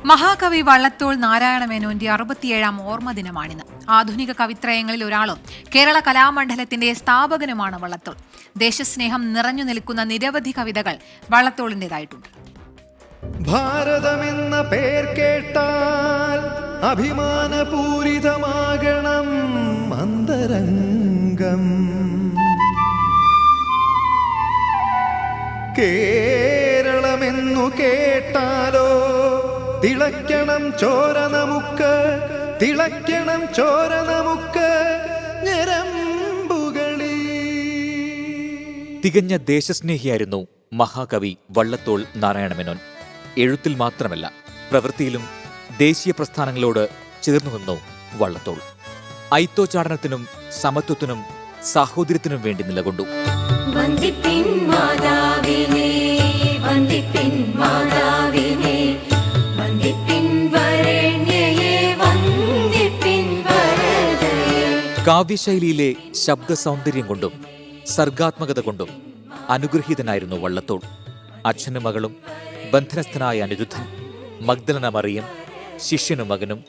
മഹാകവി വള്ളത്തോൾ നാരായണമേനോന്റെ 67ാം ഓർമ്മ ദിനമാണിന്ന്. ആധുനിക കവിത്രയങ്ങളിൽ ഒരാളും കേരള കലാമണ്ഡലത്തിന്റെ സ്ഥാപകനുമാണ് വള്ളത്തോൾ. ദേശസ്നേഹം നിറഞ്ഞു നിൽക്കുന്ന നിരവധി കവിതകൾ വള്ളത്തോളിന്റേതായിട്ടുണ്ട്. ഭാരതമെന്ന പേർ കേട്ടാൽ അഭിമാനപൂരിതമാകണം അന്തരംഗം. കേരളമെന്നു കേട്ടാലോ തിളയ്ക്കണം ചോര നമുക്ക്, തിളയ്ക്കണം ചോര നമുക്ക് ഞരമ്പുകളിൽ. തികഞ്ഞ ദേശസ്നേഹിയായിരുന്നു മഹാകവി വള്ളത്തോൾ നാരായണമേനോൻ. എഴുത്തിൽ മാത്രമല്ല, പ്രവൃത്തിയിലും ദേശീയ പ്രസ്ഥാനങ്ങളോട് ചേർന്നു നിന്നു വള്ളത്തോൾ. ഐത്തോച്ചാടനത്തിനും സമത്വത്തിനും സാഹോദര്യത്തിനും വേണ്ടി നിലകൊണ്ടു. കാവ്യശൈലിയിലെ ശബ്ദ സൗന്ദര്യം കൊണ്ടും സർഗാത്മകത കൊണ്ടും അനുഗ്രഹീതനായിരുന്നു വള്ളത്തോൾ. അച്ഛനും മകളും, ബന്ധനസ്ഥനായ അനിരുദ്ധൻ, മഗ്ദലന മറിയം, ശിഷ്യനും മകനും,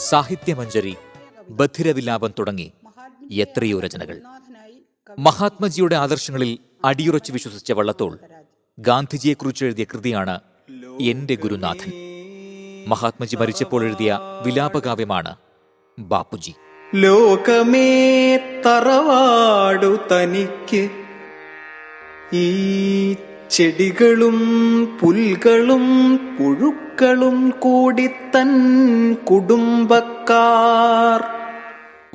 സാഹിത്യമഞ്ജരി, ബധിരവിലാപം തുടങ്ങി എത്രയോ രചനകൾ. മഹാത്മജിയുടെ ആദർശങ്ങളിൽ അടിയുറച്ചു വിശ്വസിച്ച വള്ളത്തോൾ ഗാന്ധിജിയെക്കുറിച്ച് എഴുതിയ കൃതിയാണ് എന്റെ ഗുരുനാഥൻ. മഹാത്മജി മരിച്ചപ്പോൾ എഴുതിയ വിലാപകാവ്യമാണ് ബാപ്പുജി. ലോകമേ തറവാടു തനിക്ക്, ഈ ചെടികളും പുൽകളും പുഴുക്കളും കൂടി തൻ കുടുംബക്കാർ.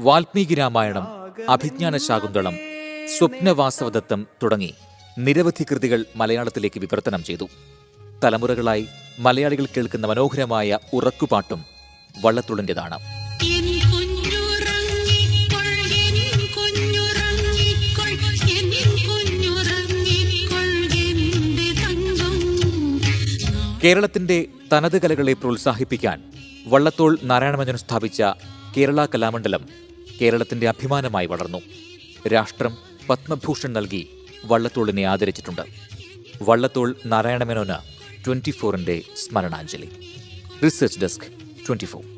വാൽമീകി രാമായണം, അഭിജ്ഞാന ശാകുന്തളം, സ്വപ്നവാസവദത്തം തുടങ്ങി നിരവധി കൃതികൾ മലയാളത്തിലേക്ക് വിവർത്തനം ചെയ്തു. തലമുറകളായി മലയാളികൾ കേൾക്കുന്ന മനോഹരമായ ഉറക്കുപാട്ടും വള്ളത്തോളിൻ്റെതാണ്. കേരളത്തിന്റെ തനത് കലകളെ പ്രോത്സാഹിപ്പിക്കാൻ വള്ളത്തോൾ നാരായണമേനോൻ സ്ഥാപിച്ച കേരള കലാമണ്ഡലം കേരളത്തിന്റെ അഭിമാനമായി വളർന്നു. രാഷ്ട്രം പത്മഭൂഷൺ നൽകി വള്ളത്തോളിനെ ആദരിച്ചിട്ടുണ്ട്. വള്ളത്തോൾ നാരായണമേനോന് 24ന്റെ സ്മരണാഞ്ജലി. Research desk 24.